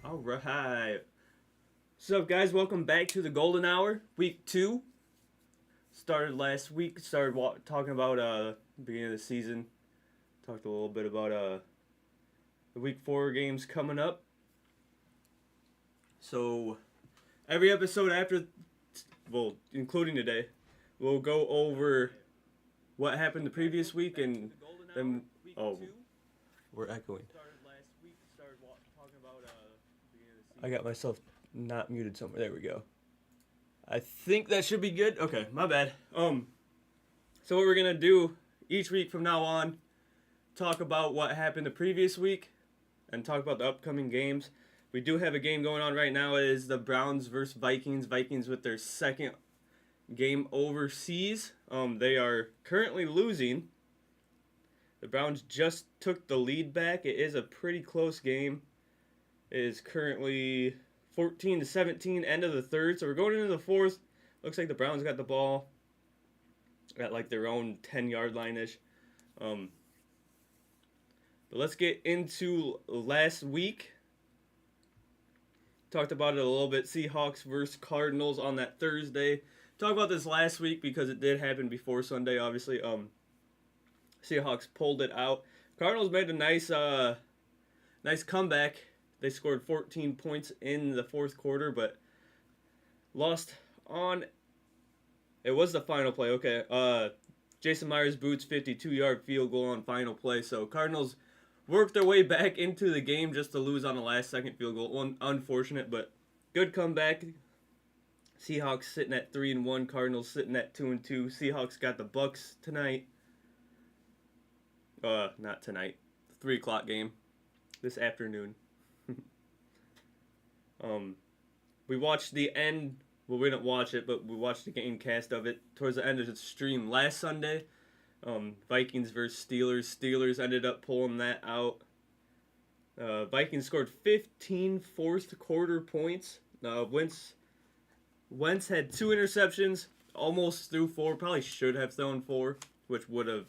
All right. What's up, guys? Welcome back to the Golden Hour, week 2. Started last week. Started talking about the beginning of the season. Talked a little bit about the week 4 games coming up. So every episode after, well, including today, we'll go over what happened the previous week and then. Oh, we're echoing. I got myself not muted somewhere. There we go. I think that should be good. Okay, my bad. So what we're gonna do each week from now on, talk about what happened the previous week, and talk about the upcoming games. We do have a game going on right now. It is the Browns versus Vikings. Vikings with their second game overseas. They are currently losing. The Browns just took the lead back. It is a pretty close game. It is currently 14-17, end of the third. So we're going into the fourth. Looks like the Browns got the ball at like their own 10-yard line-ish. But let's get into last week. Talked about it a little bit. Seahawks versus Cardinals on that Thursday. Talked about this last week because it did happen before Sunday, obviously. Seahawks pulled it out. Cardinals made a nice comeback. They scored 14 points in the fourth quarter, but lost on. It was the final play. Okay. Jason Myers boots 52-yard field goal on final play. So Cardinals worked their way back into the game just to lose on the last-second field goal. Unfortunate, but good comeback. Seahawks sitting at 3-1. Cardinals sitting at 2-2. Seahawks got the Bucks tonight. Not tonight. 3:00 game this afternoon. We watched the end. Well, we didn't watch it, but we watched the game cast of it towards the end of the stream last Sunday. Vikings versus Steelers. Steelers ended up pulling that out. Vikings scored 15 fourth quarter points. Wentz had 2 interceptions, almost threw 4. Probably should have thrown 4, which would have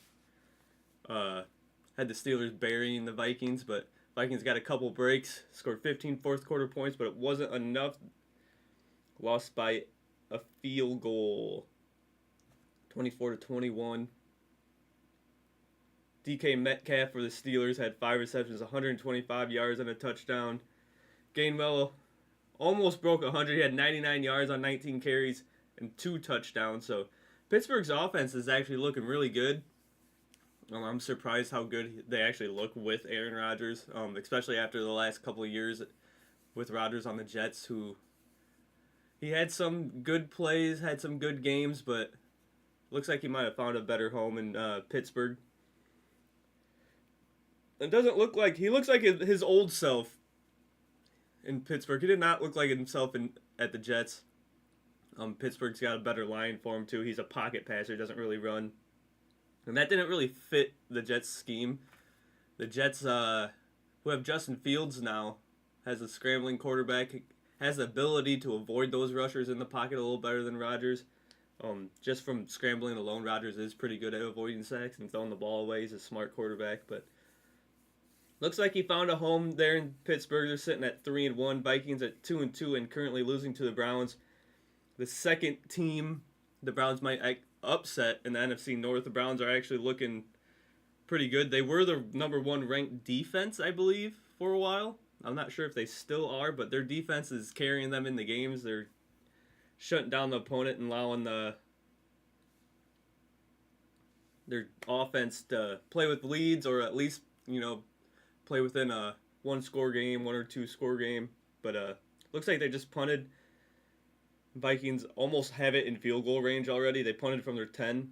had the Steelers burying the Vikings, but Vikings got a couple breaks, scored 15 fourth quarter points, but it wasn't enough. Lost by a field goal, 24-21. DK Metcalf for the Steelers had 5 receptions, 125 yards and a touchdown. Gainwell almost broke 100. He had 99 yards on 19 carries and 2 touchdowns. So Pittsburgh's offense is actually looking really good. I'm surprised how good they actually look with Aaron Rodgers, especially after the last couple of years with Rodgers on the Jets, who he had some good plays, had some good games, but looks like he might have found a better home in Pittsburgh. It doesn't look like he looks like his old self in Pittsburgh. He did not look like himself at the Jets. Pittsburgh's got a better line for him too. He's a pocket passer, doesn't really run. And that didn't really fit the Jets' scheme. The Jets, who have Justin Fields now, has a scrambling quarterback, has the ability to avoid those rushers in the pocket a little better than Rodgers. Just from scrambling alone, Rodgers is pretty good at avoiding sacks and throwing the ball away. He's a smart quarterback, but looks like he found a home there in Pittsburgh. They're sitting at 3-1. Vikings at 2-2 and currently losing to the Browns. The second team the Browns might upset in the NFC North. The Browns are actually looking pretty good. They were the number 1 ranked defense, I believe, for a while. I'm not sure if they still are, but their defense is carrying them in the games. They're shutting down the opponent and allowing their offense to play with leads, or at least, play within a 1-score game, 1 or 2-score game. But looks like they just punted. Vikings almost have it in field goal range already. They punted from their 10.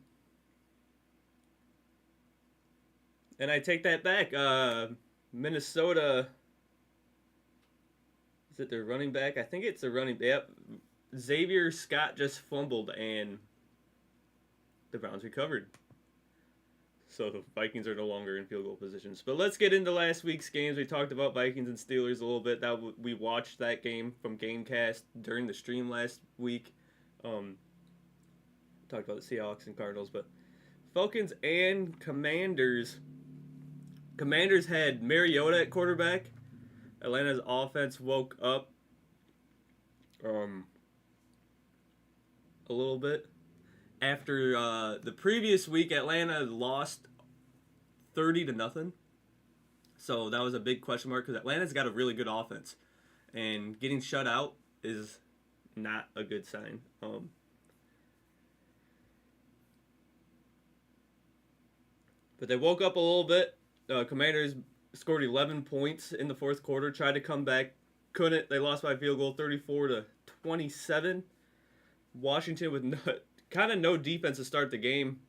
And I take that back. Minnesota, is it their running back? I think it's the running back. Yep. Xavier Scott just fumbled and the Browns recovered. So the Vikings are no longer in field goal positions. But let's get into last week's games. We talked about Vikings and Steelers a little bit. We watched that game from Gamecast during the stream last week. Talked about the Seahawks and Cardinals, but Falcons and Commanders. Commanders had Mariota at quarterback. Atlanta's offense woke up a little bit after the previous week. Atlanta lost 30-0, so that was a big question mark because Atlanta's got a really good offense, and getting shut out is not a good sign. But they woke up a little bit. Commanders scored 11 points in the fourth quarter, tried to come back, couldn't. They lost by field goal 34-27. Washington with kind of no defense to start the game.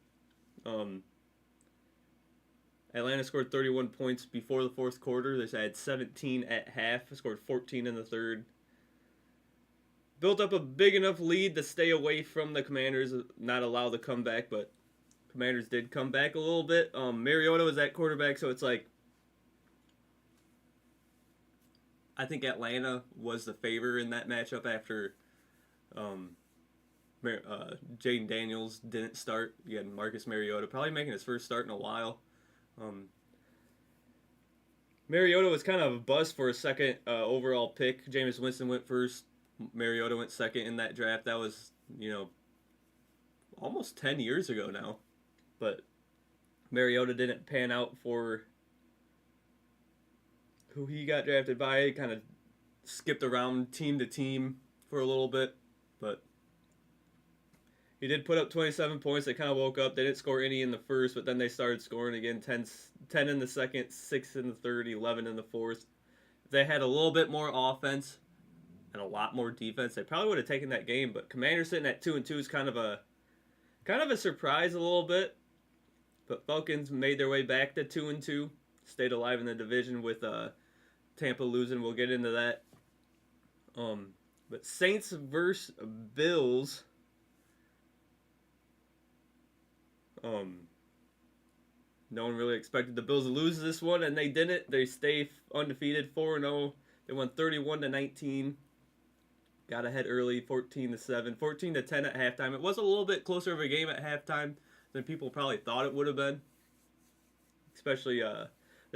Atlanta scored 31 points before the fourth quarter. They had 17 at half, scored 14 in the third. Built up a big enough lead to stay away from the Commanders, not allow the comeback, but Commanders did come back a little bit. Mariota was at quarterback, so it's like I think Atlanta was the favor in that matchup after Jaden Daniels didn't start. You had Marcus Mariota probably making his first start in a while. Mariota was kind of a bust for a second overall pick. Jameis Winston went first. Mariota went second in that draft. That was, almost 10 years ago now. But Mariota didn't pan out for who he got drafted by. He kind of skipped around team to team for a little bit. But he did put up 27 points. They kind of woke up. They didn't score any in the first, but then they started scoring again. 10 in the second, 6 in the third, 11 in the fourth. If they had a little bit more offense and a lot more defense, they probably would have taken that game. But Commanders sitting at 2-2 is kind of a surprise a little bit. But Falcons made their way back to 2-2, stayed alive in the division with Tampa losing. We'll get into that. But Saints versus Bills. No one really expected the Bills to lose this one, and they didn't. They stay undefeated, 4-0. They won 31-19. Got ahead early, 14-7, 14-10 at halftime. It was a little bit closer of a game at halftime than people probably thought it would have been. Especially, the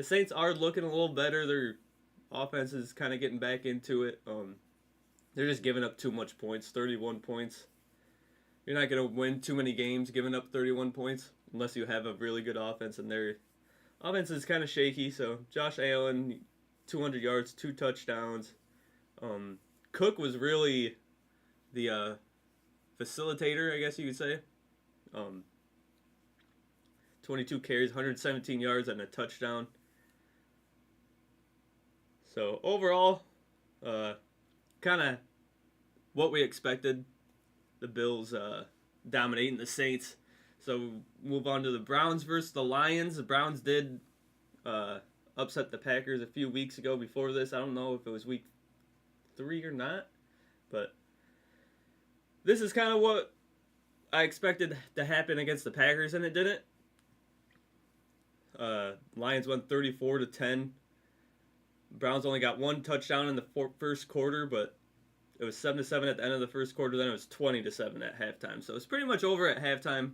Saints are looking a little better. Their offense is kind of getting back into it. They're just giving up too much points, 31 points. You're not going to win too many games giving up 31 points unless you have a really good offense, and their offense is kind of shaky. So Josh Allen, 200 yards, 2 touchdowns. Cook was really the facilitator, I guess you could say. 22 carries, 117 yards, and a touchdown. So overall, kind of what we expected. The Bills dominating the Saints. So move on to the Browns versus the Lions. The Browns did upset the Packers a few weeks ago before this. I don't know if it was week 3 or not, but this is kind of what I expected to happen against the Packers, and it didn't. Lions won 34-10. Browns only got 1 touchdown in the first quarter, but it was 7-7 at the end of the first quarter. Then it was 20-7 at halftime. So it's pretty much over at halftime.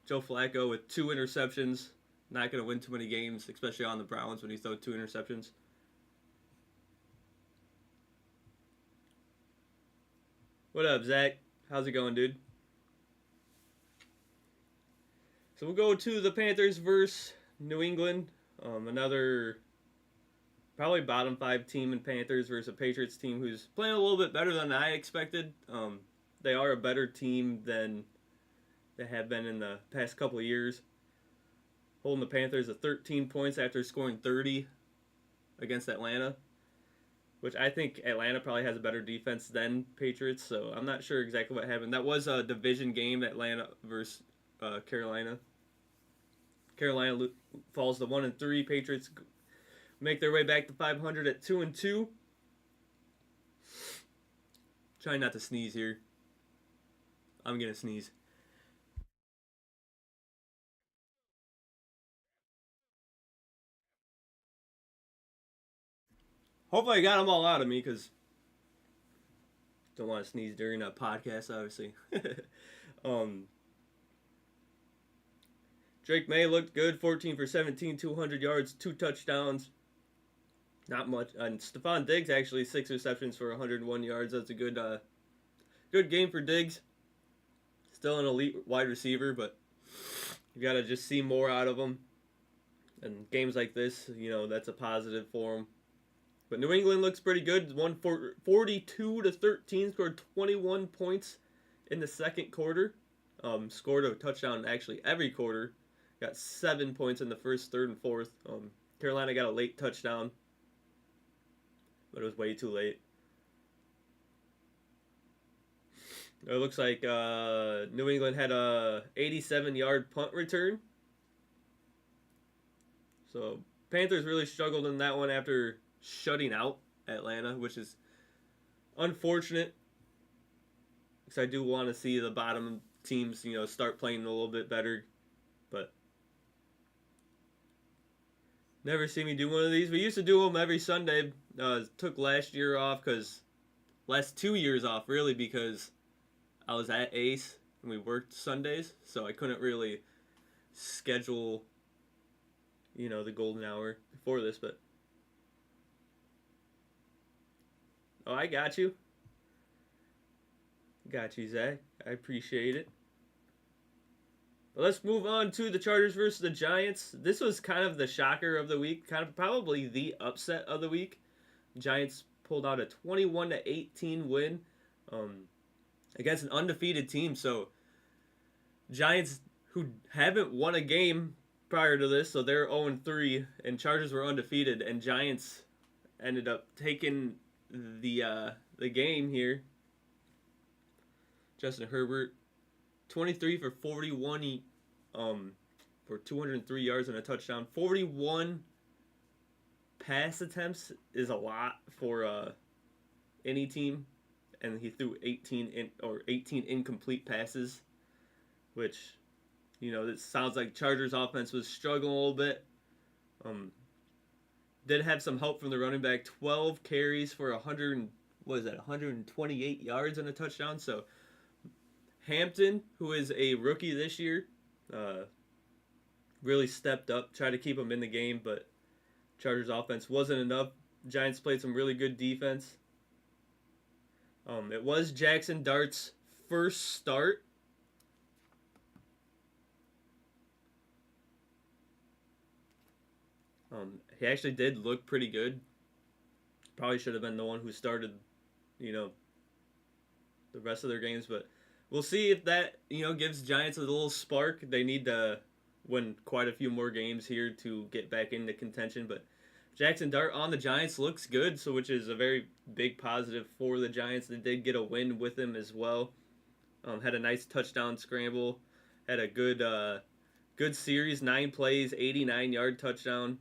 Joe Flacco with 2 interceptions. Not going to win too many games, especially on the Browns when you throw 2 interceptions. What up, Zach? How's it going, dude? So we'll go to the Panthers versus New England. Another probably bottom 5 team in Panthers versus a Patriots team who's playing a little bit better than I expected. They are a better team than they have been in the past couple of years. Holding the Panthers to 13 points after scoring 30 against Atlanta, which I think Atlanta probably has a better defense than Patriots, so I'm not sure exactly what happened. That was a division game, Atlanta versus Carolina. Carolina falls to 1-3. Patriots make their way back to 500 at 2-2. Trying not to sneeze here. I'm gonna sneeze. Hopefully I got them all out of me, because don't want to sneeze during a podcast, obviously. Drake May looked good, 14 for 17, 200 yards, 2 touchdowns. Not much. And Stephon Diggs actually 6 receptions for 101 yards. That's a good game for Diggs. Still an elite wide receiver, but you gotta just see more out of him. And games like this, that's a positive for him. But New England looks pretty good. Won 42-13, scored 21 points in the second quarter. Scored a touchdown actually every quarter. Got 7 points in the first, third, and fourth. Carolina got a late touchdown, but it was way too late. It looks like New England had a 87-yard punt return. So Panthers really struggled in that one after shutting out Atlanta, which is unfortunate because I do want to see the bottom teams, start playing a little bit better. But never see me do one of these. We used to do them every Sunday. Took last 2 years off really because I was at Ace and we worked Sundays, so I couldn't really schedule, the golden hour before this. But I got you. Got you, Zach. I appreciate it. But let's move on to the Chargers versus the Giants. This was kind of the shocker of the week, kind of probably the upset of the week. Giants pulled out a 21-18 win against an undefeated team. So Giants, who haven't won a game prior to this, so they're 0-3, and Chargers were undefeated, and Giants ended up taking the game here. Justin Herbert, 23 for 41, for 203 yards and a touchdown. 41 pass attempts is a lot for any team, and he threw 18 incomplete passes, which, it sounds like Chargers offense was struggling a little bit. Did have some help from the running back. 12 carries for 128 yards and a touchdown. So Hampton, who is a rookie this year, really stepped up, tried to keep him in the game, but Chargers offense wasn't enough. Giants played some really good defense. It was Jackson Dart's first start. He actually did look pretty good. Probably should have been the one who started, the rest of their games, but we'll see if that, gives Giants a little spark. They need to win quite a few more games here to get back into contention, but Jackson Dart on the Giants looks good, so which is a very big positive for the Giants. They did get a win with him as well. Had a nice touchdown scramble. Had a good series, 9 plays, 89-yard touchdown.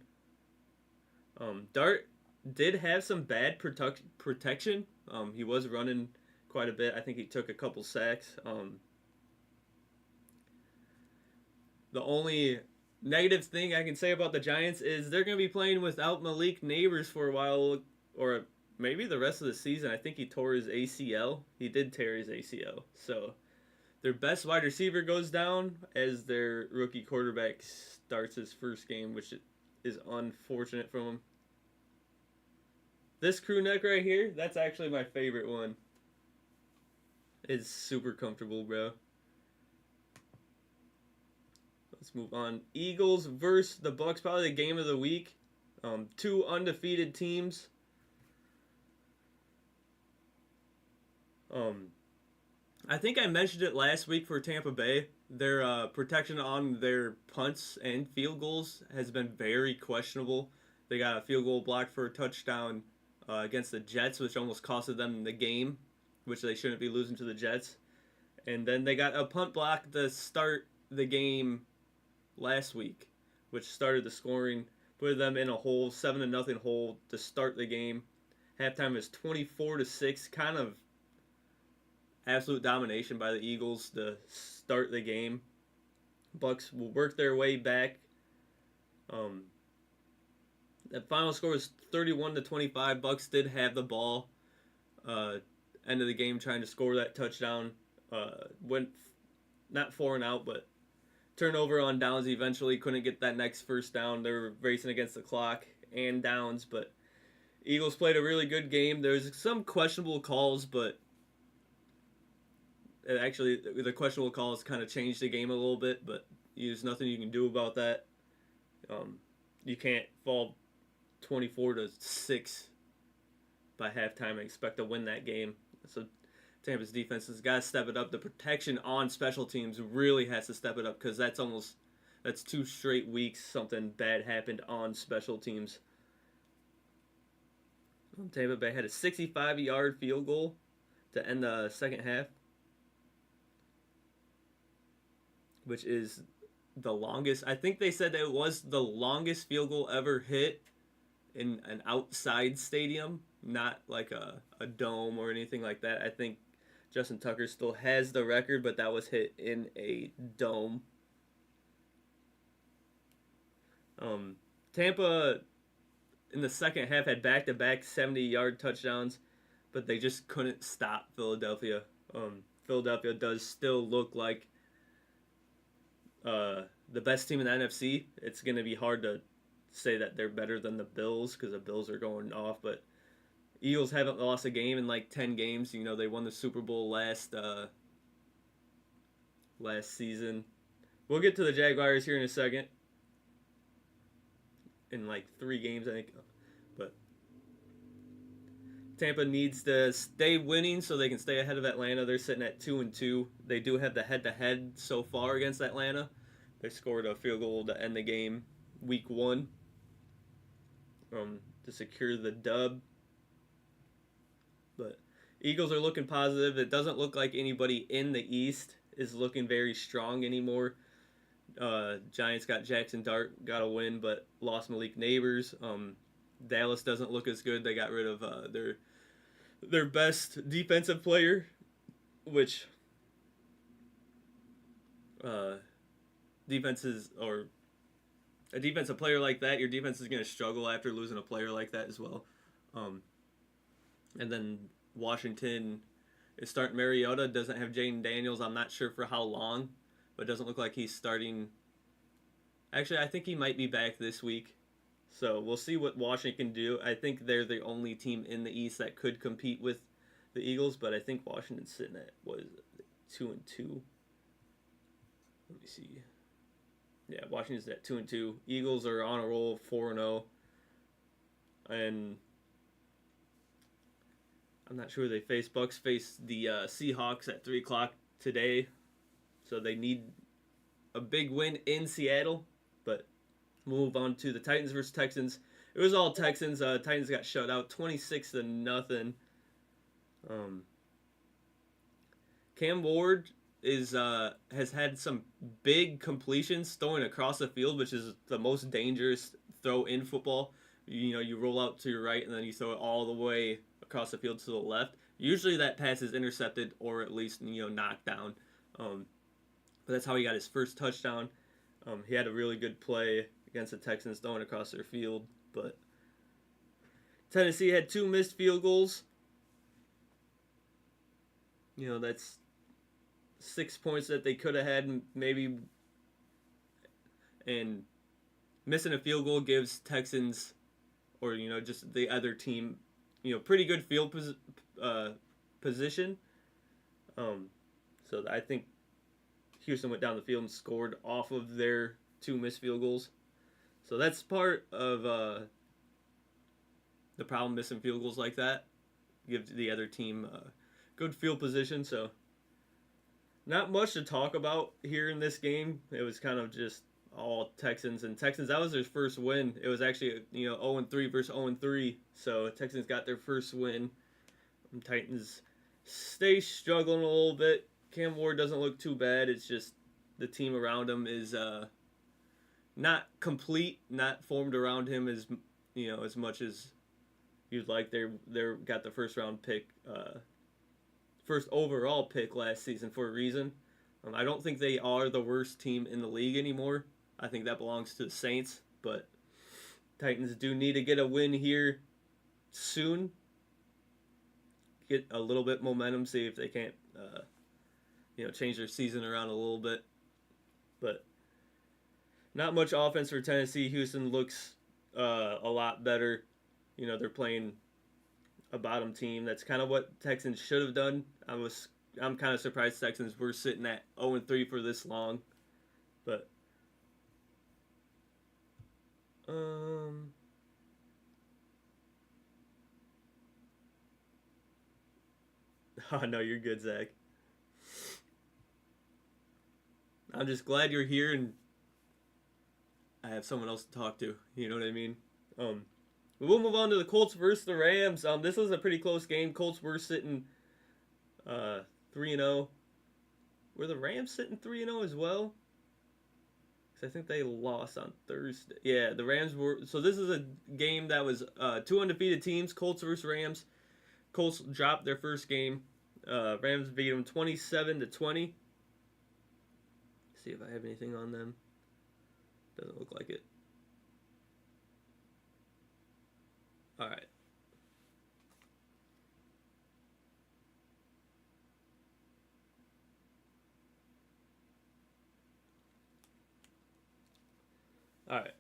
Dart did have some bad protection. He was running quite a bit. I think he took a couple sacks. The only negative thing I can say about the Giants is they're going to be playing without Malik Neighbors for a while, or maybe the rest of the season. I think he tore his ACL. He did tear his ACL. So their best wide receiver goes down as their rookie quarterback starts his first game, which is unfortunate from him. This crew neck right here, that's actually my favorite one. It's super comfortable, bro. Let's move on. Eagles versus the Bucks, probably the game of the week. 2 undefeated teams. I think I mentioned it last week for Tampa Bay. Their protection on their punts and field goals has been very questionable. They got a field goal blocked for a touchdown against the Jets, which almost costed them the game, which they shouldn't be losing to the Jets. And then they got a punt block to start the game last week, which started the scoring, put them in a hole, 7-0 hole to start the game. Halftime is 24-6, kind of absolute domination by the Eagles to start the game. Bucks will work their way back. The final score was 31-25. Bucks did have the ball. End of the game trying to score that touchdown. Went not 4 and out, but turnover on downs eventually. Couldn't get that next first down. They were racing against the clock and downs, but Eagles played a really good game. There's some questionable calls, but actually the questionable calls kind of changed the game a little bit. But there's nothing you can do about that. You can't fall 24-6 by halftime and expect to win that game. So Tampa's defense has got to step it up. The protection on special teams really has to step it up because that's 2 straight weeks something bad happened on special teams. Tampa Bay had a 65-yard field goal to end the second half, which is the longest. I think they said that it was the longest field goal ever hit in an outside stadium, not like a dome or anything like that. I think Justin Tucker still has the record, but that was hit in a dome. Tampa in the second half had back-to-back 70-yard touchdowns, but they just couldn't stop Philadelphia. Philadelphia does still look like the best team in the NFC. It's going to be hard to say that they're better than the Bills because the Bills are going off, but Eagles haven't lost a game in like 10 games. You know, they won the Super Bowl last season. We'll get to the Jaguars here in a second. In like 3 games, I think. But Tampa needs to stay winning so they can stay ahead of Atlanta. They're sitting at 2-2. They do have the head-to-head so far against Atlanta. They scored a field goal to end the game week 1 to secure the dub. But Eagles are looking positive. It doesn't look like anybody in the East is looking very strong anymore. Giants got Jackson Dart, got a win, but lost Malik Neighbors. Dallas doesn't look as good. They got rid of their best defensive player, which defenses or a defensive player like that, your defense is going to struggle after losing a player like that as well. And then Washington is starting Mariota, doesn't have Jaden Daniels. I'm not sure for how long, but it doesn't look like he's starting. Actually, I think he might be back this week. So we'll see what Washington can do. I think they're the only team in the East that could compete with the Eagles, but I think Washington's sitting at, 2-2? Let me see. Yeah, Washington's at 2-2. Eagles are on a roll, 4-0. And I'm not sure who they face. Bucks face the Seahawks at 3 o'clock today. So they need a big win in Seattle. But we'll move on to the Titans versus Texans. It was all Texans. Titans got shut out 26-0. Cam Ward has had some big completions throwing across the field, which is the most dangerous throw in football. You know, you roll out to your right and then you throw it all the way across the field to the left. Usually that pass is intercepted or at least, knocked down. But that's how he got his first touchdown. He had a really good play against the Texans throwing across their field. But Tennessee had 2 missed field goals. That's 6 points that they could have had maybe. And missing a field goal gives Texans, or just the other team, pretty good field position. So I think Houston went down the field and scored off of their 2 missed field goals. So that's part of the problem, missing field goals like that. Gives the other team good field position. So not much to talk about here in this game. It was kind of just all Texans. And Texans, that was their first win. It was actually, 0-3 versus 0-3. So Texans got their first win. And Titans stay struggling a little bit. Cam Ward doesn't look too bad. It's just the team around him is not complete, not formed around him as much as you'd like. They got the first round pick, first overall pick last season for a reason. I don't think they are the worst team in the league anymore. I think that belongs to the Saints, but Titans do need to get a win here soon. Get a little bit momentum, see if they can't change their season around a little bit. But not much offense for Tennessee. Houston looks a lot better. You know, they're playing a bottom team. That's kind of what Texans should have done. I'm kind of surprised Texans were sitting at 0-3 for this long, but um. Oh no, you're good, Zach. I'm just glad you're here and I have someone else to talk to. You know what I mean? Um, we'll move on to the Colts versus the Rams. This was a pretty close game. Colts were sitting 3-0. Were the Rams sitting 3-0 as well? Because I think they lost on Thursday. Yeah, the Rams were. So this is a game that was two undefeated teams, Colts versus Rams. Colts dropped their first game. Rams beat them 27-20. See if I have anything on them. Doesn't look like it. All right. All right.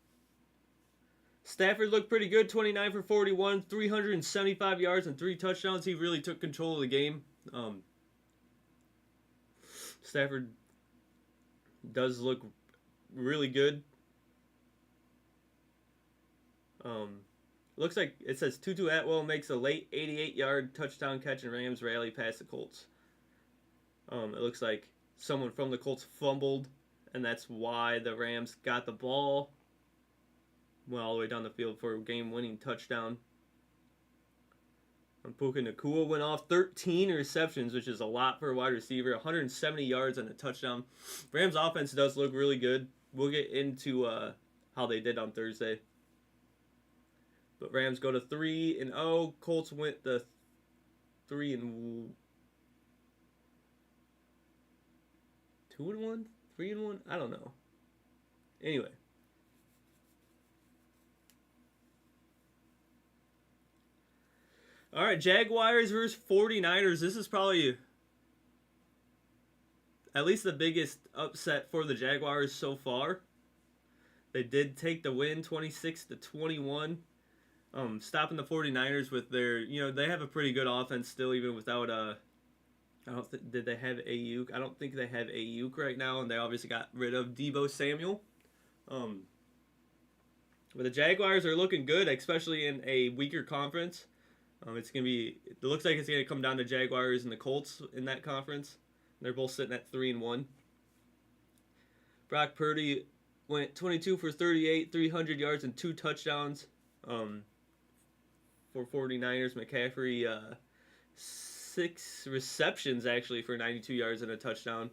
Stafford looked pretty good, 29 for 41, 375 yards and 3 touchdowns. He really took control of the game. Stafford does look really good. Looks like it says Tutu Atwell makes a late 88-yard touchdown catch and Rams rally past the Colts. It looks like someone from the Colts fumbled, and that's why the Rams got the ball. Went all the way down the field for a game-winning touchdown. Puka Nacua went off 13 receptions, which is a lot for a wide receiver. 170 yards and a touchdown. Rams offense does look really good. We'll get into how they did on Thursday. But Rams go to 3-0. Colts went to 3-2-1, 3-1. I don't know. Anyway. All right, Jaguars versus 49ers. This is probably at least the biggest upset for the Jaguars so far. They did take the win 26-21. Stopping the 49ers with their, they have a pretty good offense still, even without did they have Ayuk? I don't think they have Ayuk right now, and they obviously got rid of Deebo Samuel. But the Jaguars are looking good, especially in a weaker conference. It looks like it's gonna come down to Jaguars and the Colts in that conference. They're both sitting at 3-1. Brock Purdy went 22 for 38, 300 yards and 2 touchdowns. For 49ers, McCaffrey 6 receptions actually for 92 yards and a touchdown,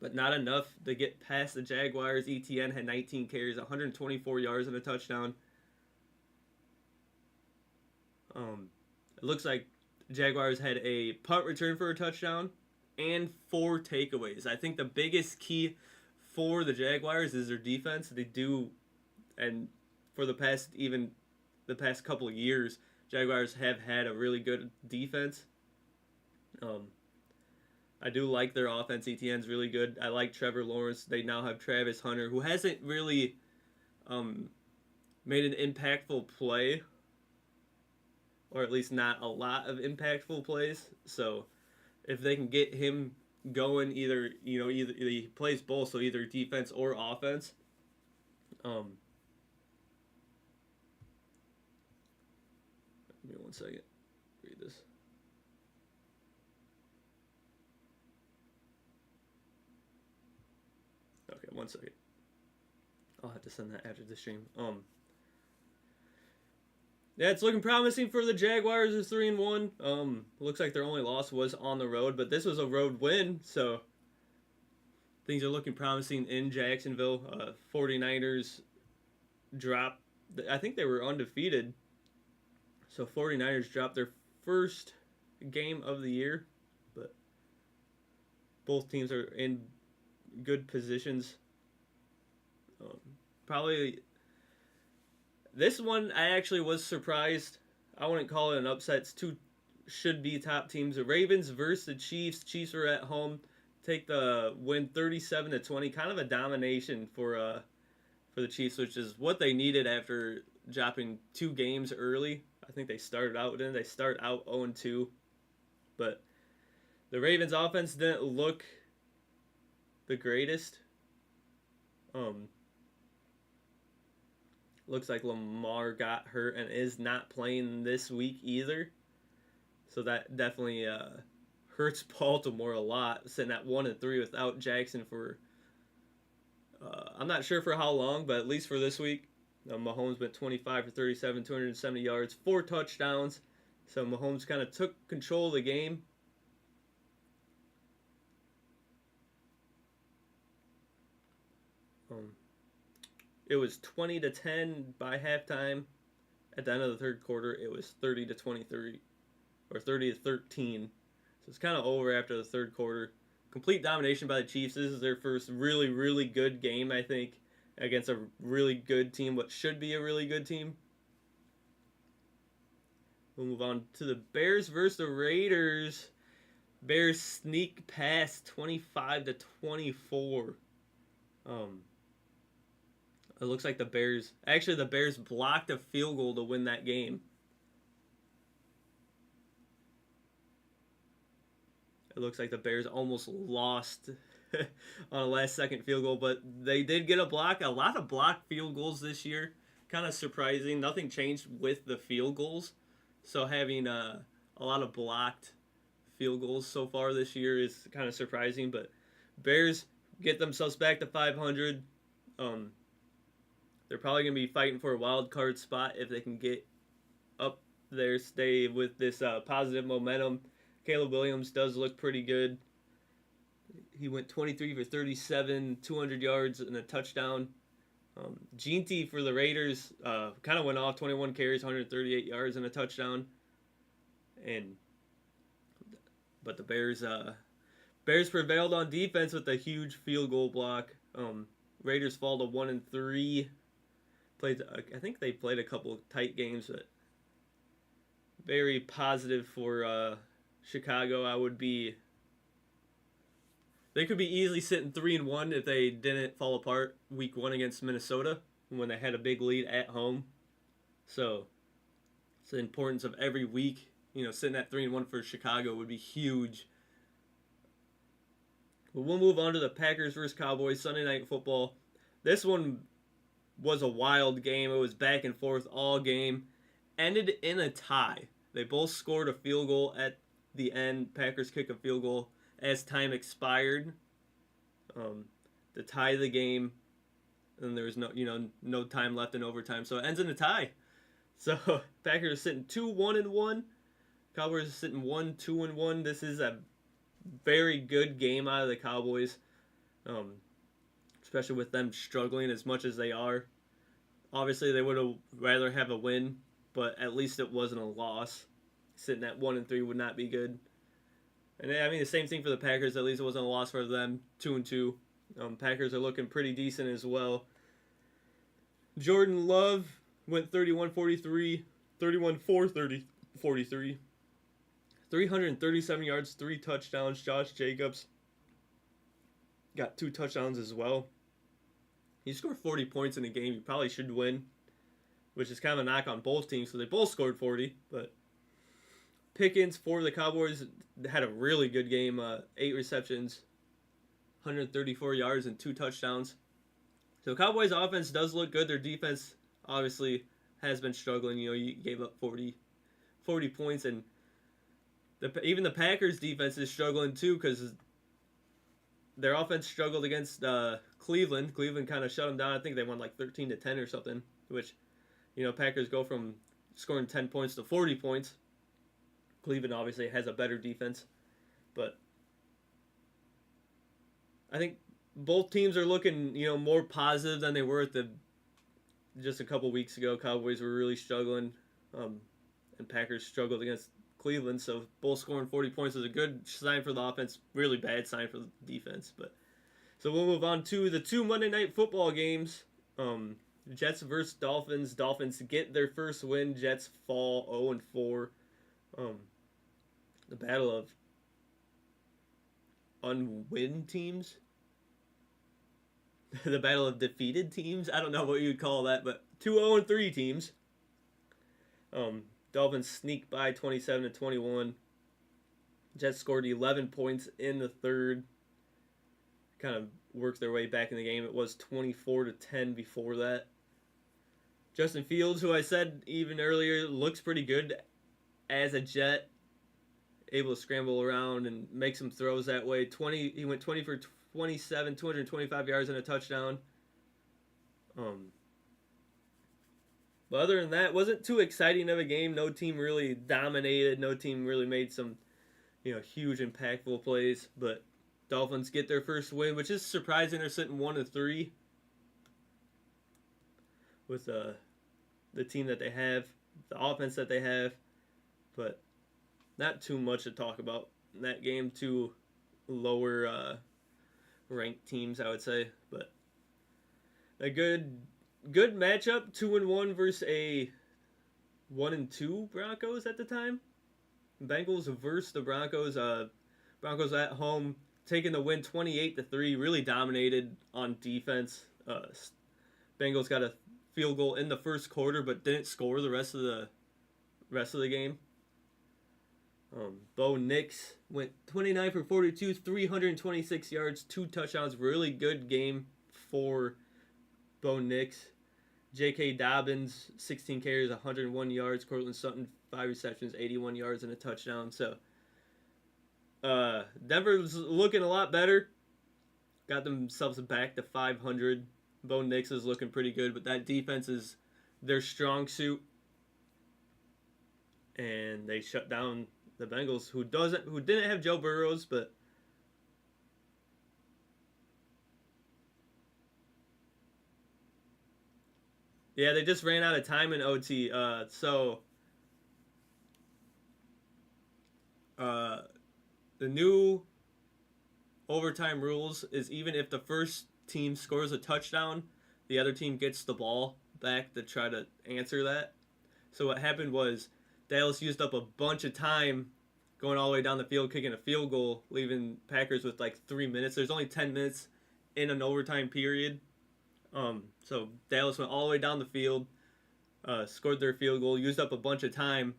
but not enough to get past the Jaguars. ETN had 19 carries, 124 yards and a touchdown. It looks like Jaguars had a punt return for a touchdown and 4 takeaways. I think the biggest key for the Jaguars is their defense. They do, and for the past couple of years, Jaguars have had a really good defense. I do like their offense. ETN's really good. I like Trevor Lawrence. They now have Travis Hunter, who hasn't really made an impactful play, or at least not a lot of impactful plays. So if they can get him going, either he plays both, so either defense or offense. Give me 1 second. Read this. Okay, 1 second. I'll have to send that after the stream. Yeah, it's looking promising for the Jaguars. Is 3-1. Looks like their only loss was on the road, but this was a road win, so things are looking promising in Jacksonville. 49ers dropped. I think they were undefeated. So 49ers dropped their first game of the year, but both teams are in good positions. Probably this one, I actually was surprised. I wouldn't call it an upset. It's two should-be top teams. The Ravens versus the Chiefs. Chiefs are at home. Take the win 37-20. Kind of a domination for the Chiefs, which is what they needed after dropping 2 games early. I think they started out, didn't they start out 0-2? But the Ravens offense didn't look the greatest. Looks like Lamar got hurt and is not playing this week either. So that definitely hurts Baltimore a lot, sitting at 1-3 without Jackson for I'm not sure for how long, but at least for this week. Mahomes went 25 for 37, 270 yards, 4 touchdowns. So Mahomes kind of took control of the game. It was 20-10 by halftime. At the end of the third quarter, it was 30-23 or 30-13. So it's kind of over after the third quarter. Complete domination by the Chiefs. This is their first really, really good game, I think, against a really good team, what should be a really good team. We'll move on to the Bears versus the Raiders. Bears sneak past 25-24. It looks like the Bears blocked a field goal to win that game. It looks like the Bears almost lost on a last-second field goal, but they did get a block. A lot of blocked field goals this year. Kind of surprising. Nothing changed with the field goals. So having a lot of blocked field goals so far this year is kind of surprising. But Bears get themselves back to 500. They're probably going to be fighting for a wild card spot if they can get up there, stay with this positive momentum. Caleb Williams does look pretty good. He went 23 for 37, 200 yards and a touchdown. Jeanty for the Raiders kind of went off, 21 carries, 138 yards and a touchdown. But the Bears prevailed on defense with a huge field goal block. Raiders fall to 1-3. I think they played a couple tight games, but very positive for Chicago. They could be easily sitting 3-1 if they didn't fall apart week 1 against Minnesota when they had a big lead at home. So it's the importance of every week. Sitting at 3-1 for Chicago would be huge. But we'll move on to the Packers versus Cowboys Sunday Night Football. This one was a wild game. It was back and forth all game. Ended in a tie. They both scored a field goal at the end. Packers kick a field goal as time expired to tie the game, and there was no time left in overtime, so it ends in a tie. So Packers are sitting 2-1-1. Cowboys are sitting 1-2-1. This is a very good game out of the Cowboys, especially with them struggling as much as they are. Obviously, they would have rather have a win, but at least it wasn't a loss. Sitting at 1-3 would not be good. And the same thing for the Packers. At least it wasn't a loss for them. 2-2. Packers are looking pretty decent as well. Jordan Love went 31-43, 43 337 yards, 3 touchdowns. Josh Jacobs got 2 touchdowns as well. He scored 40 points in a game. He probably should win, which is kind of a knock on both teams. So they both scored 40, but Pickens for the Cowboys had a really good game. 8 receptions, 134 yards, and 2 touchdowns. So Cowboys' offense does look good. Their defense obviously has been struggling. You gave up 40 points, and even the Packers' defense is struggling too because their offense struggled against Cleveland. Cleveland kind of shut them down. I think they won like 13-10 or something, which, Packers go from scoring 10 points to 40 points. Cleveland obviously has a better defense, but I think both teams are looking, more positive than they were just a couple weeks ago. Cowboys were really struggling, and Packers struggled against Cleveland, so both scoring 40 points is a good sign for the offense, really bad sign for the defense. So we'll move on to the 2 Monday Night Football games. Jets versus Dolphins. Dolphins get their first win. Jets fall 0-4. The battle of unwin teams. The battle of defeated teams. I don't know what you would call that, but 2 0-3 teams. Dolphins sneak by 27-21. Jets scored 11 points in the third. Kind of worked their way back in the game. It was 24-10 before that. Justin Fields, who I said even earlier, looks pretty good as a Jet, able to scramble around and make some throws that way. He went 20 for 27, 225 yards and a touchdown. But other than that, wasn't too exciting of a game. No team really dominated. No team really made some, huge impactful plays. But Dolphins get their first win, which is surprising. They're sitting 1-3 with the team that they have, the offense that they have. But not too much to talk about in that game. Two lower ranked teams, I would say. But a good matchup, 2-1 versus a 1-2 Broncos at the time. Bengals versus the Broncos. Broncos at home taking the win 28-3. Really dominated on defense. Bengals got a field goal in the first quarter, but didn't score the rest of the game. Bo Nix went 29 for 42, 326 yards, 2 touchdowns. Really good game for Bo Nix. J.K. Dobbins, 16 carries, 101 yards. Cortland Sutton, 5 receptions, 81 yards, and a touchdown. So, Denver's looking a lot better. Got themselves back to 500. Bo Nix is looking pretty good, but that defense is their strong suit. And they shut down the Bengals, who didn't have Joe Burrows, but yeah, they just ran out of time in OT. The new overtime rules is even if the first team scores a touchdown, the other team gets the ball back to try to answer that. So what happened was Dallas used up a bunch of time going all the way down the field, kicking a field goal, leaving Packers with like 3 minutes. There's only 10 minutes in an overtime period. So Dallas went all the way down the field, scored their field goal, used up a bunch of time.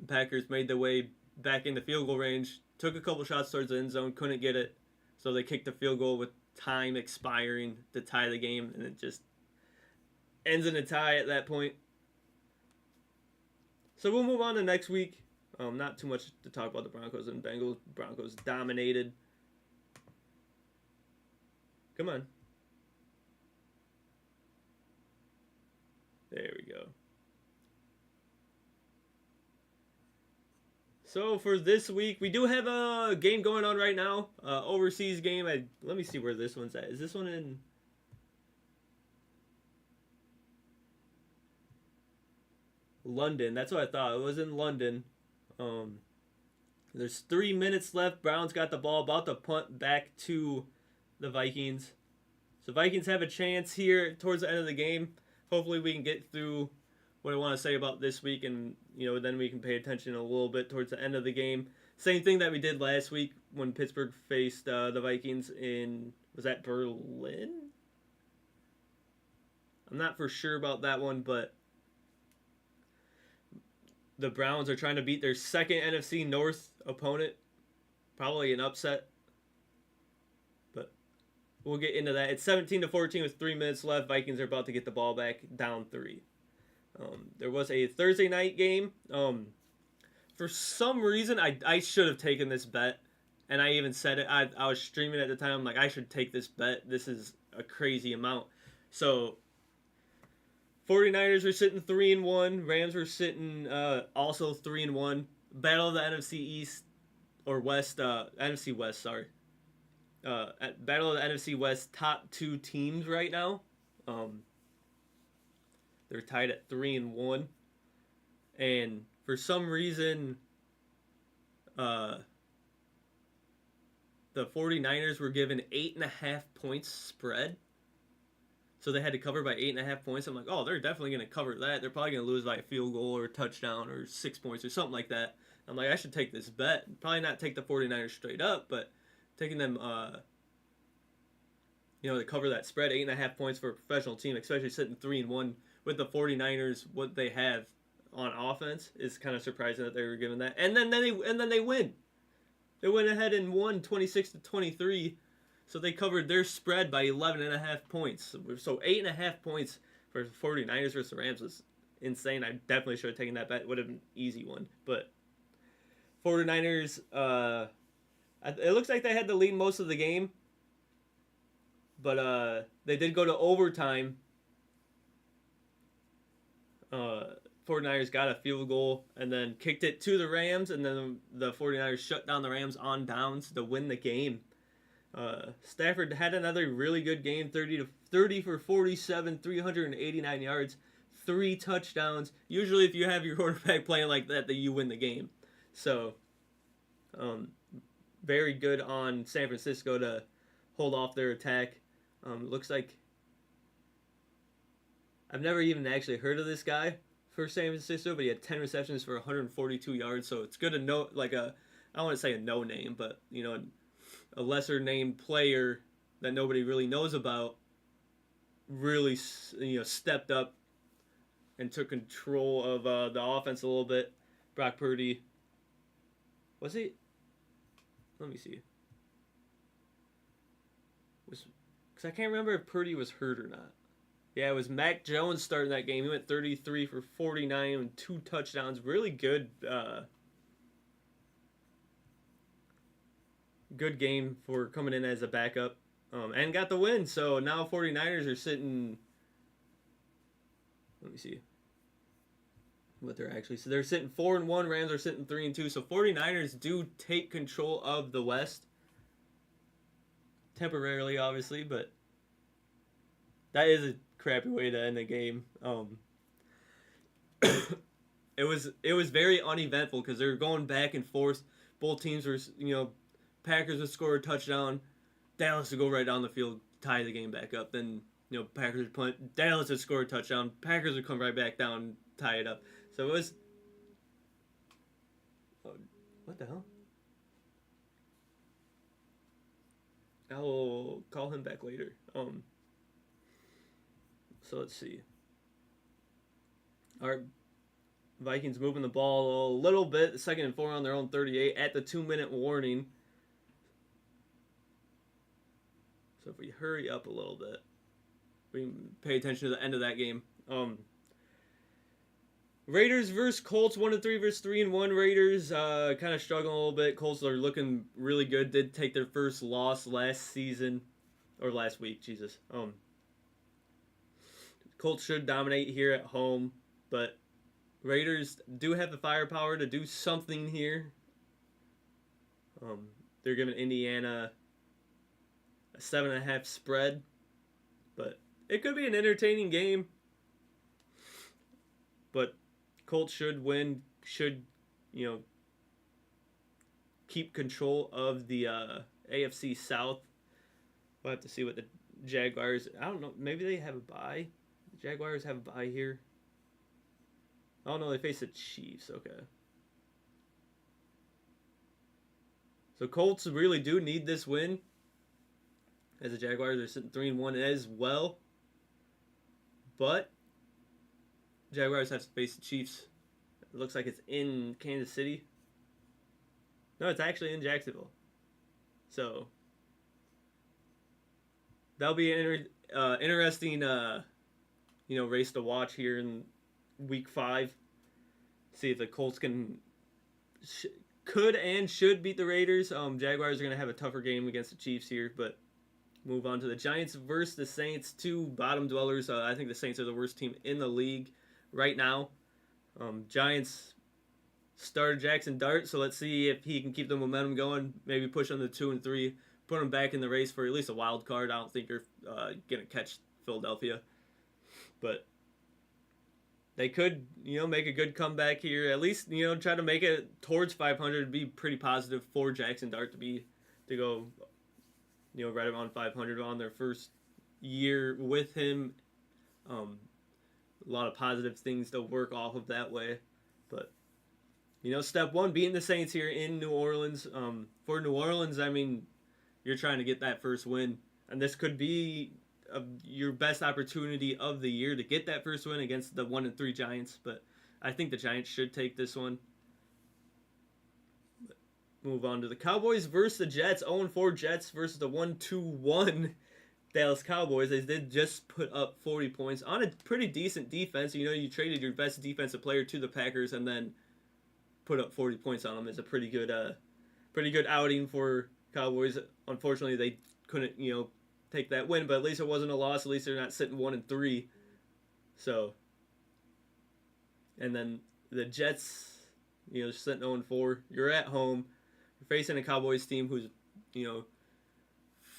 Packers made their way back into field goal range, took a couple shots towards the end zone, couldn't get it. So they kicked the field goal with time expiring to tie the game, and it just ends in a tie at that point. So we'll move on to next week. Not too much to talk about the Broncos and Bengals. Broncos dominated. Come on. There we go. So for this week, we do have a game going on right now. Overseas game. Let me see where this one's at. Is this one in... London. That's what I thought. It was in London. There's 3 minutes left. Browns got the ball, about to punt back to the Vikings. So Vikings have a chance here towards the end of the game. Hopefully we can get through what I want to say about this week, and then we can pay attention a little bit towards the end of the game. Same thing that we did last week when Pittsburgh faced the Vikings in, was that Berlin? I'm not for sure about that one, but the Browns are trying to beat their second NFC North opponent. Probably an upset. But we'll get into that. It's 17-14 with 3 minutes left. Vikings are about to get the ball back, down 3. There was a Thursday night game. For some reason, I should have taken this bet. And I even said it. I was streaming at the time. I'm like, I should take this bet. This is a crazy amount. So 49ers were sitting 3-1. Rams were sitting also 3-1. Battle of the NFC East or West. NFC West. Sorry. Battle of the NFC West. Top 2 teams right now. They're tied at 3-1, and for some reason, the 49ers were given 8.5 points spread. So they had to cover by 8.5 points. I'm like, oh, they're definitely going to cover that. They're probably going to lose by a field goal or a touchdown or 6 points or something like that. I'm like, I should take this bet. Probably not take the 49ers straight up, but taking them, to cover that spread, 8.5 points for a professional team, especially sitting 3-1 with the 49ers, what they have. on offense is kind of surprising that they were given that. And then they win. They went ahead and won 26-23. So they covered their spread by 11.5 points. So 8.5 points for 49ers versus the Rams was insane. I definitely should have taken that bet. It would have been an easy one. But 49ers, it looks like they had the lead most of the game. But they did go to overtime. 49ers got a field goal and then kicked it to the Rams. And then the 49ers shut down the Rams on downs to win the game. Stafford had another really good game, 30 for 47, 389 yards, 3 touchdowns. Usually if you have your quarterback playing like that, then you win the game. So, very good on San Francisco to hold off their attack. Looks like I've never even actually heard of this guy for San Francisco, but he had 10 receptions for 142 yards. So it's good to know, like I don't want to say a no name, but a lesser named player that nobody really knows about really stepped up and took control of the offense a little bit. Brock Purdy, was he? Let me see. Because I can't remember if Purdy was hurt or not. Yeah, it was Mac Jones starting that game. He went 33 for 49 and 2 touchdowns. Really good. Good game for coming in as a backup, and got the win. So now 49ers are sitting. Let me see what they're actually. So they're sitting 4-1. Rams are sitting 3-2. So 49ers do take control of the West temporarily, obviously, but that is a crappy way to end the game. It was very uneventful because they were going back and forth. Both teams were Packers would score a touchdown, Dallas would go right down the field, tie the game back up. Then Packers would punt, Dallas would score a touchdown, Packers would come right back down, tie it up. So it was. Oh, what the hell? I'll call him back later. So let's see. Our Vikings moving the ball a little bit, 2nd and 4 on their own 38 at the 2-minute warning. So if we hurry up a little bit, we can pay attention to the end of that game. Raiders versus Colts, 1-3 versus 3-1. Raiders kind of struggling a little bit. Colts are looking really good. Did take their first loss last week. Jesus. Colts should dominate here at home, but Raiders do have the firepower to do something here. They're giving Indiana a 7.5 spread, but it could be an entertaining game. But Colts should win, should keep control of the AFC South. We'll have to see what the Jaguars. I don't know. Maybe they have a bye. The Jaguars have a bye here. Oh no, they face the Chiefs. Okay. So Colts really do need this win, as the Jaguars are sitting 3-1 as well. But Jaguars have to face the Chiefs. It looks like it's in Kansas City. No, it's actually in Jacksonville. So that'll be an interesting, race to watch here in Week 5. See if the Colts could and should beat the Raiders. Jaguars are going to have a tougher game against the Chiefs here, but move on to the Giants versus the Saints, 2 bottom dwellers. I think the Saints are the worst team in the league right now. Giants started Jackson Dart, so let's see if he can keep the momentum going, maybe push on the 2-3, put them back in the race for at least a wild card. I don't think you're going to catch Philadelphia, but they could, make a good comeback here. At least, try to make it towards 500. It'd be pretty positive for Jackson Dart to go, right around 500 on their first year with him. A lot of positive things to work off of that way. But, step one, beating the Saints here in New Orleans. For New Orleans, you're trying to get that first win. And this could be your best opportunity of the year to get that first win against the 1-3 Giants. But I think the Giants should take this one. Move on to the Cowboys versus the Jets. 0-4 Jets versus the 1-2-1 Dallas Cowboys. They did just put up 40 points on a pretty decent defense. You know, you traded your best defensive player to the Packers and then put up 40 points on them. It's a pretty good outing for Cowboys. Unfortunately, they couldn't, take that win, but at least it wasn't a loss. At least they're not sitting 1-3. So, and then the Jets, sitting 0-4. You're at home. You're facing a Cowboys team who's,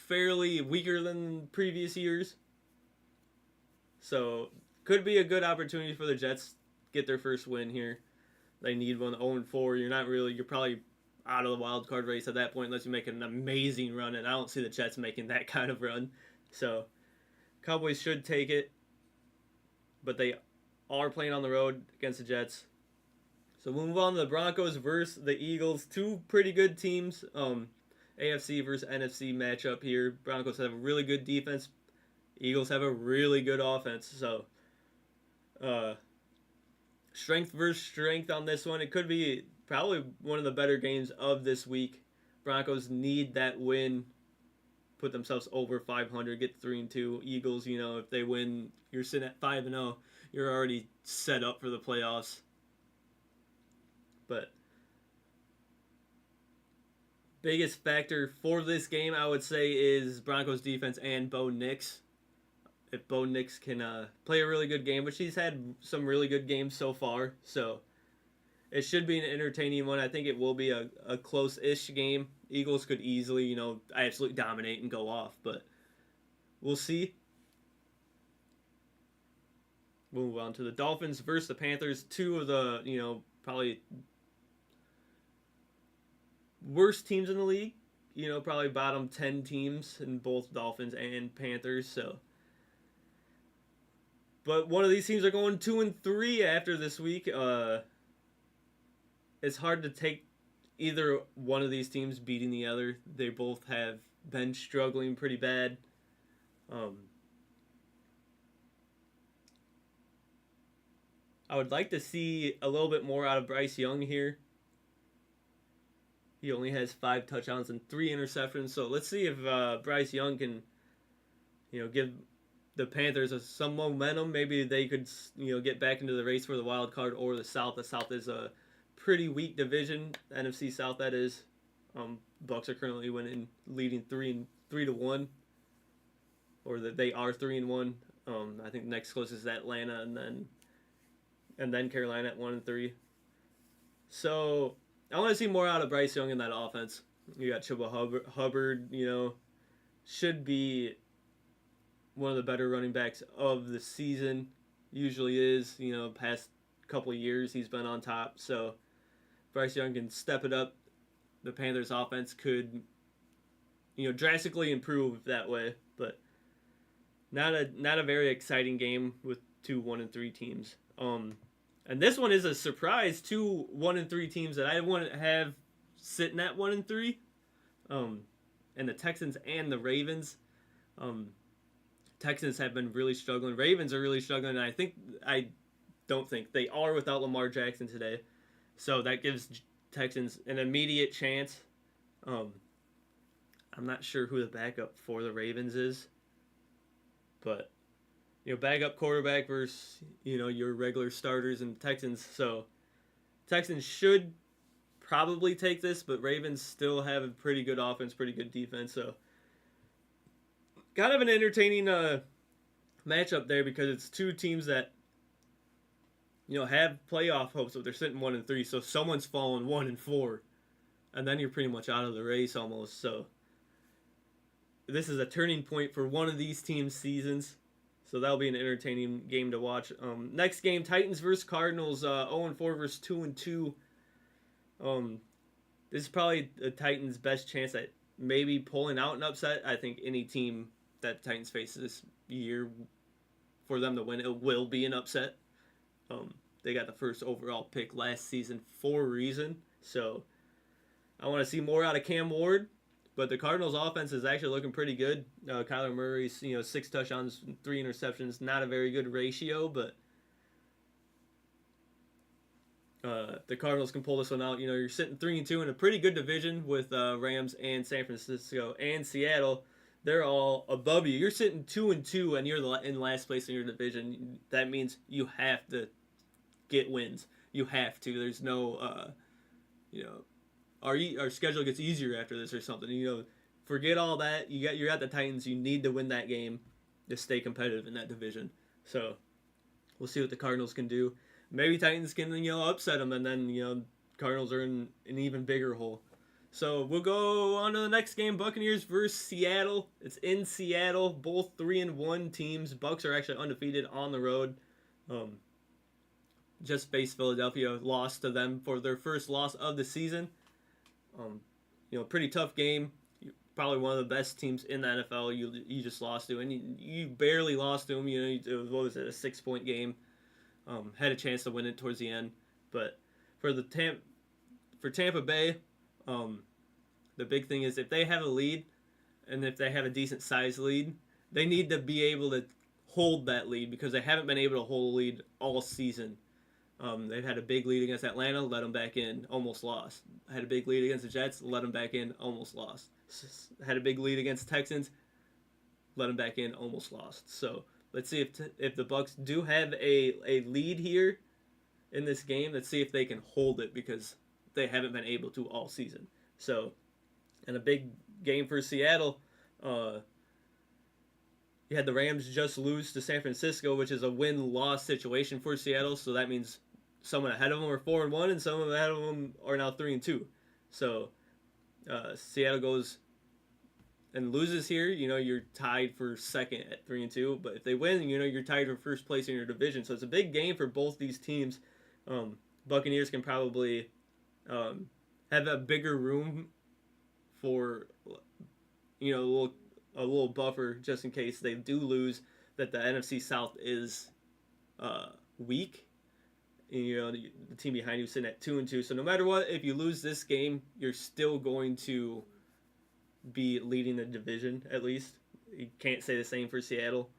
fairly weaker than previous years. So, could be a good opportunity for the Jets to get their first win here. They need one. 0-4. You're probably out of the wild card race at that point unless you make an amazing run, and I don't see the Jets making that kind of run. So, Cowboys should take it, but they are playing on the road against the Jets. So we'll move on to the Broncos versus the Eagles. Two pretty good teams. AFC versus NFC matchup here. Broncos have a really good defense. Eagles have a really good offense. So, strength versus strength on this one. It could be probably one of the better games of this week. Broncos need that win, put themselves over 500, get 3-2. Eagles, if they win, you're sitting at 5-0. You're already set up for the playoffs. But biggest factor for this game, I would say, is Broncos defense and Bo Nix. If Bo Nix can play a really good game, which he's had some really good games so far, so it should be an entertaining one. I think it will be a close-ish game. Eagles could easily, absolutely dominate and go off, but we'll see. We'll move on to the Dolphins versus the Panthers. Two of the, probably worst teams in the league. Probably bottom 10 teams in both Dolphins and Panthers. So, but one of these teams are going 2-3 after this week. It's hard to take either one of these teams beating the other. They both have been struggling pretty bad. I would like to see a little bit more out of Bryce Young here. He only has 5 touchdowns and 3 interceptions. So let's see if Bryce Young can, give the Panthers some momentum. Maybe they could, get back into the race for the wild card or the South. The South is a pretty weak division. NFC South, that is. Bucks are currently leading 3-1, or that they are 3-1. I think the next closest is Atlanta, and then Carolina at 1-3. So I want to see more out of Bryce Young in that offense. You got Chuba Hubbard, should be one of the better running backs of the season. Usually is, past couple of years he's been on top. So Bryce Young can step it up. The Panthers offense could, drastically improve that way. But not a very exciting game with two 1-3 teams. And this one is a surprise. 2 1-3 teams that I wouldn't have sitting at 1-3. And the Texans and the Ravens. Texans have been really struggling. Ravens are really struggling. And I don't think they are without Lamar Jackson today. So that gives Texans an immediate chance. I'm not sure who the backup for the Ravens is. But backup quarterback versus, your regular starters and Texans. So, Texans should probably take this, but Ravens still have a pretty good offense, pretty good defense. So, kind of an entertaining matchup there because it's two teams that, have playoff hopes, but they're sitting 1-3. So, someone's fallen 1-4. And then you're pretty much out of the race almost. So, this is a turning point for one of these teams' seasons. So that'll be an entertaining game to watch. Next game, Titans versus Cardinals, 0-4 versus 2-2. This is probably the Titans' best chance at maybe pulling out an upset. I think any team that the Titans face this year, for them to win, it will be an upset. They got the first overall pick last season for a reason. So I want to see more out of Cam Ward. But the Cardinals' offense is actually looking pretty good. Kyler Murray's, 6 touchdowns, 3 interceptions. Not a very good ratio, but The Cardinals can pull this one out. You're sitting 3-2 in a pretty good division with Rams and San Francisco and Seattle. They're all above you. You're sitting 2-2, and you're in last place in your division. That means you have to get wins. You have to. There's no, you know, our schedule gets easier after this or something. Forget all that. You're at the Titans. You need to win that game to stay competitive in that division. So we'll see what the Cardinals can do. Maybe Titans can upset them, and then Cardinals are in an even bigger hole. So we'll go on to the next game: Buccaneers versus Seattle. It's in Seattle. Both 3-1 teams. Bucks are actually undefeated on the road. Just faced Philadelphia, lost to them for their first loss of the season. Pretty tough game. Probably one of the best teams in the NFL. You just lost to, and you barely lost to them. What was it, a 6-point game? Had a chance to win it towards the end, but for Tampa Bay, the big thing is if they have a lead, and if they have a decent size lead, they need to be able to hold that lead because they haven't been able to hold a lead all season. They've had a big lead against Atlanta, let them back in, almost lost. Had a big lead against the Jets, let them back in, almost lost. Had a big lead against the Texans, let them back in, almost lost. So let's see if the Bucks do have a lead here in this game. Let's see if they can hold it because they haven't been able to all season. So, and a big game for Seattle. You had the Rams just lose to San Francisco, which is a win-loss situation for Seattle. So that means someone ahead of them are 4-1, and someone ahead of them are now 3-2. So Seattle goes and loses here. You're tied for second at 3-2. But if they win, you're tied for first place in your division. So it's a big game for both these teams. Buccaneers can probably have a bigger room for a little buffer just in case they do lose. That the NFC South is weak. The team behind you is sitting at 2-2. So no matter what, if you lose this game, you're still going to be leading the division at least. You can't say the same for Seattle.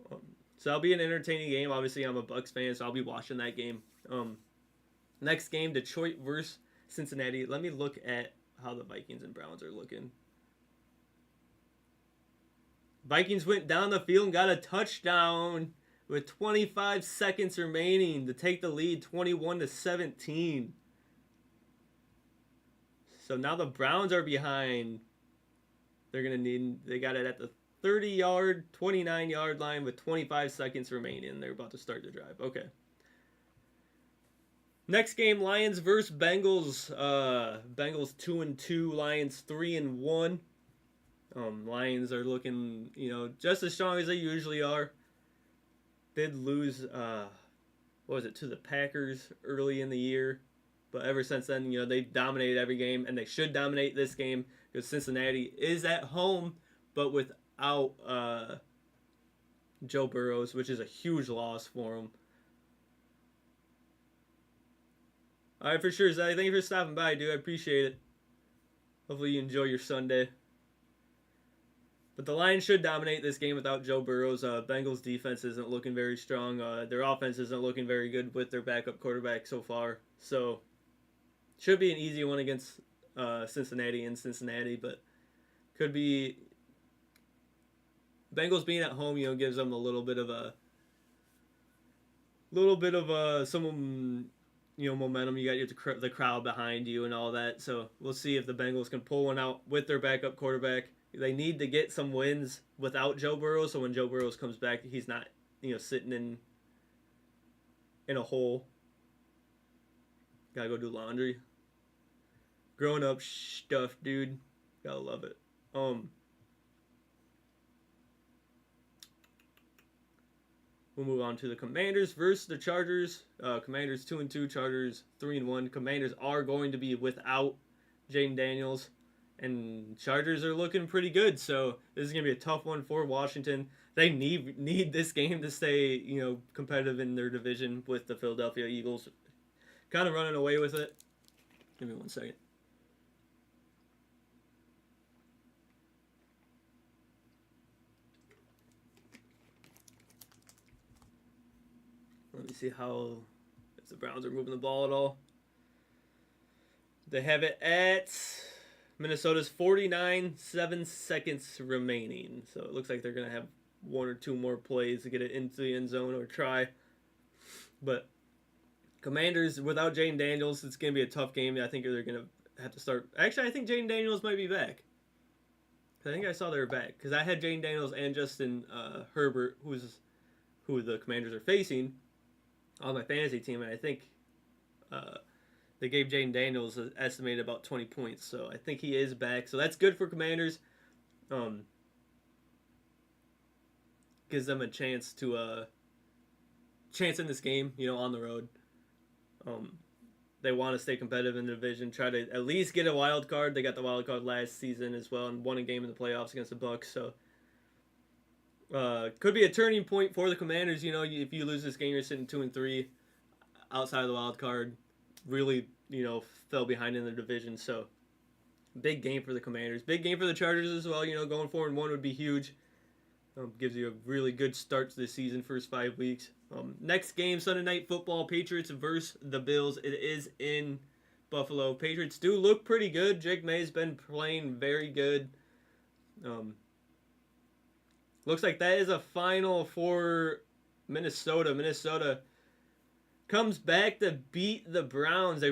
So that'll be an entertaining game. Obviously, I'm a Bucks fan, so I'll be watching that game. Next game, Detroit versus Cincinnati. Let me look at how the Vikings and Browns are looking. Vikings went down the field and got a touchdown with 25 seconds remaining to take the lead 21-17. So now the Browns are behind. They got it at the 30-yard, 29-yard line with 25 seconds remaining. They're about to start the drive. Okay. Next game, Lions versus Bengals. Bengals 2-2, Lions 3-1. Lions are looking, just as strong as they usually are. Did lose, to the Packers early in the year. But ever since then, they've dominated every game, and they should dominate this game because Cincinnati is at home, but without Joe Burrows, which is a huge loss for them. All right, for sure, Zach. Thank you for stopping by, dude. I appreciate it. Hopefully you enjoy your Sunday. But the Lions should dominate this game without Joe Burrows. Bengals defense isn't looking very strong. Their offense isn't looking very good with their backup quarterback so far. So, should be an easy one against Cincinnati in Cincinnati, but could be Bengals being at home. Gives them a little bit of some momentum. You got the crowd behind you and all that. So we'll see if the Bengals can pull one out with their backup quarterback. They need to get some wins without Joe Burrow, so when Joe Burrow comes back, he's not, sitting in a hole. Gotta go do laundry. Growing up stuff, dude. Gotta love it. We'll move on to the Commanders versus the Chargers. Commanders 2-2, Chargers 3-1. Commanders are going to be without Jaden Daniels. And Chargers are looking pretty good, so this is going to be a tough one for Washington. They need this game to stay, competitive in their division with the Philadelphia Eagles. Kind of running away with it. Give me 1 second. Let me see how... the Browns are moving the ball at all. They have it at Minnesota's 49, 7 seconds remaining. So it looks like they're going to have one or two more plays to get it into the end zone or try. But Commanders, without Jaden Daniels, it's going to be a tough game. I think they're going to have to start. Actually, I think Jaden Daniels might be back. I think I saw they were back. Because I had Jaden Daniels and Justin Herbert, who the Commanders are facing, on my fantasy team. And I think they gave Jaden Daniels an estimated about 20 points. So I think he is back. So that's good for Commanders. Gives them a chance to chance in this game, on the road. They want to stay competitive in the division, try to at least get a wild card. They got the wild card last season as well and won a game in the playoffs against the Bucs. So could be a turning point for the Commanders. If you lose this game, you're sitting 2-3 outside of the wild card. Really, fell behind in the division. So big game for the Commanders. Big game for the Chargers as well. Going 4-1 would be huge. Gives you a really good start to the season, first 5 weeks. Next game, Sunday Night Football, Patriots versus the Bills. It is in Buffalo. Patriots do look pretty good. Jake May's been playing very good. Looks like that is a final for Minnesota. Minnesota comes back to beat the Browns.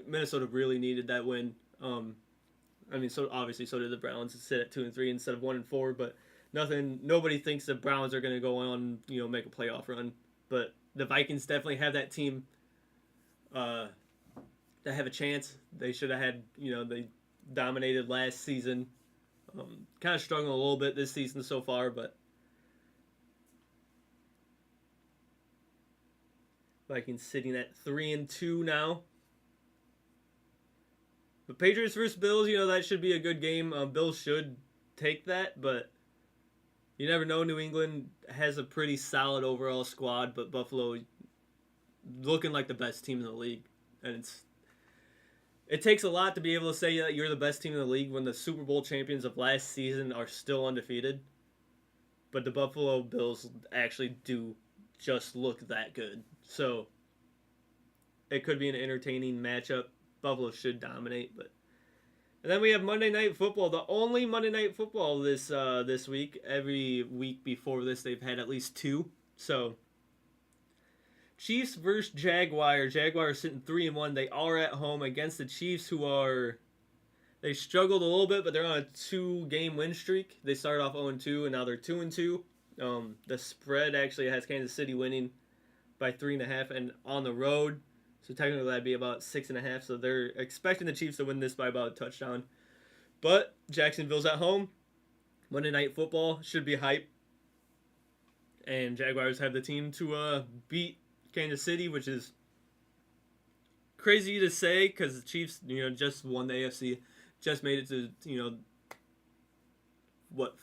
Minnesota really needed that win. So obviously so did the Browns to sit at 2-3 instead of 1-4, but nobody thinks the Browns are going to go on, make a playoff run. But the Vikings definitely have that team that have a chance. They should have had, they dominated last season. Kind of struggling a little bit this season so far, but Vikings sitting at 3-2 now. But Patriots versus Bills, that should be a good game. Bills should take that, but you never know. New England has a pretty solid overall squad, but Buffalo looking like the best team in the league. And it takes a lot to be able to say that you're the best team in the league when the Super Bowl champions of last season are still undefeated. But the Buffalo Bills actually do just look that good. So it could be an entertaining matchup. Buffalo should dominate, but and then we have Monday Night Football, the only Monday Night Football this week. Every week before this, they've had at least two. So, Chiefs versus Jaguars. Jaguars sitting 3-1. They are at home against the Chiefs, they struggled a little bit, but they're on a 2-game win streak. They started off 0-2, and now they're 2-2. The spread actually has Kansas City winning by 3.5, and on the road. So technically that'd be about 6.5. So they're expecting the Chiefs to win this by about a touchdown. But Jacksonville's at home. Monday Night Football should be hype. And Jaguars have the team to beat Kansas City, which is crazy to say because the Chiefs, just won the AFC, just made it to,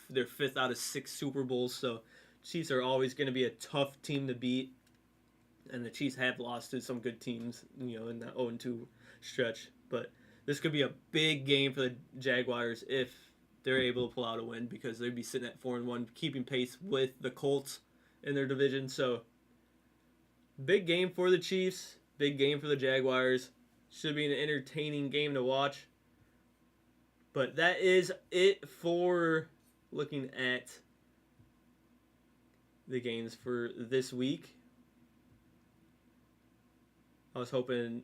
their 5th out of 6 Super Bowls. So Chiefs are always going to be a tough team to beat. And the Chiefs have lost to some good teams, in that 0-2 stretch. But this could be a big game for the Jaguars if they're able to pull out a win because they'd be sitting at 4-1, keeping pace with the Colts in their division. So, big game for the Chiefs, big game for the Jaguars. Should be an entertaining game to watch. But that is it for looking at the games for this week. I was hoping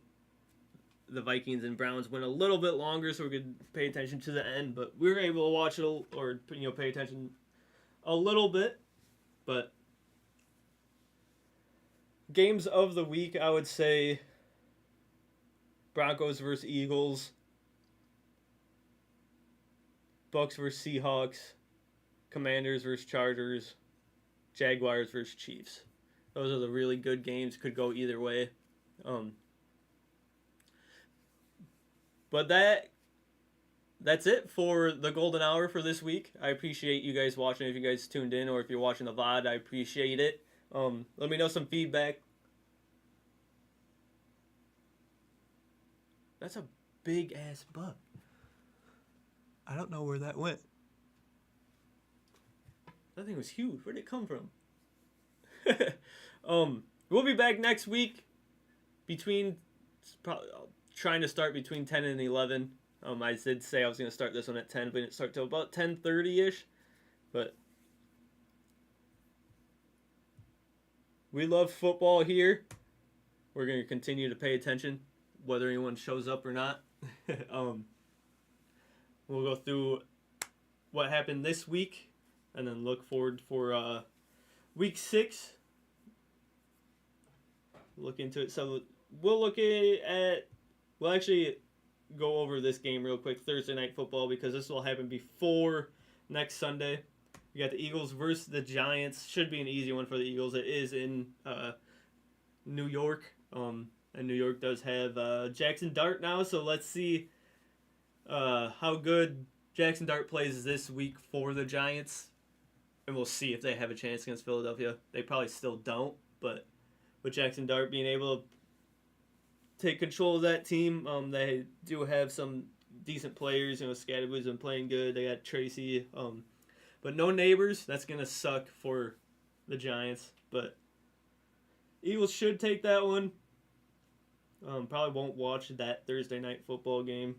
the Vikings and Browns went a little bit longer so we could pay attention to the end, but we were able to watch it or pay attention a little bit. But games of the week, I would say Broncos versus Eagles, Bucks versus Seahawks, Commanders versus Chargers, Jaguars versus Chiefs. Those are the really good games. Could go either way. But that's it for the golden hour for this week. I appreciate you guys watching. If you guys tuned in or if you're watching the VOD, I appreciate it. Let me know some feedback. That's a big ass bug. I don't know where that went. That thing was huge. Where did it come from? We'll be back next week. between probably trying to start between 10 and 11. I did say I was going to start this one at 10, but it didn't start till about 10:30ish. But we love football here. We're going to continue to pay attention, whether anyone shows up or not. We'll go through what happened this week, and then look forward for week 6. Look into it. So we'll look at. We'll actually go over this game real quick, Thursday Night Football, because this will happen before next Sunday. We got the Eagles versus the Giants. Should be an easy one for the Eagles. It is in New York, and New York does have Jackson Dart now. So let's see how good Jackson Dart plays this week for the Giants, and we'll see if they have a chance against Philadelphia. They probably still don't, but with Jackson Dart being able to take control of that team, they do have some decent players. Scadaboo's been playing good. They got Tracy, but no Neighbors. That's gonna suck for the Giants. But Eagles should take that one. Probably won't watch that Thursday Night Football game.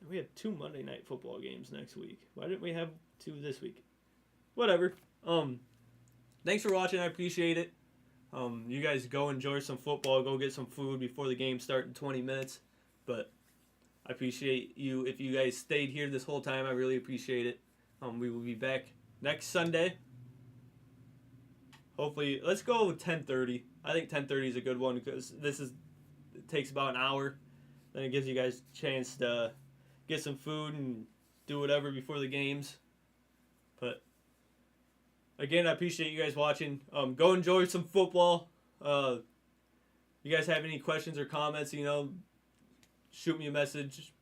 We have 2 Monday Night Football games next week. Why didn't we have 2 this week? Whatever. Thanks for watching. I appreciate it. You guys go enjoy some football. Go get some food before the game starts in 20 minutes. But I appreciate you. If you guys stayed here this whole time, I really appreciate it. We will be back next Sunday. Hopefully, let's go 10:30. I think 10:30 is a good one because it takes about an hour. Then it gives you guys a chance to get some food and do whatever before the games. But again, I appreciate you guys watching. Go enjoy some football. You guys have any questions or comments, shoot me a message.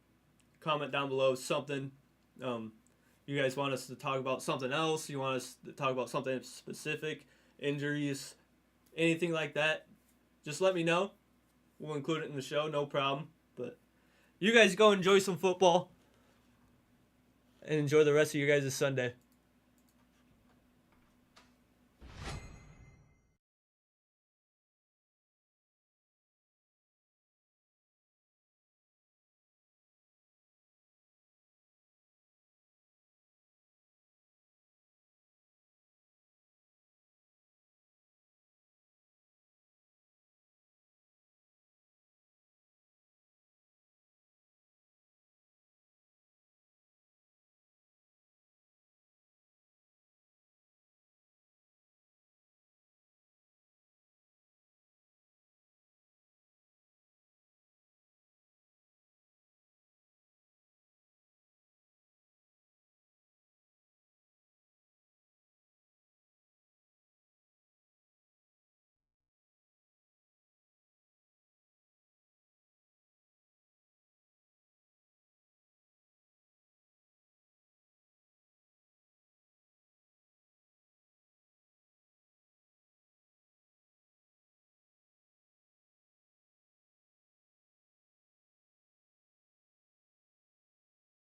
Comment down below something. You guys want us to talk about something else? You want us to talk about something specific? Injuries? Anything like that? Just let me know. We'll include it in the show. No problem. But you guys go enjoy some football. And enjoy the rest of your guys' Sunday.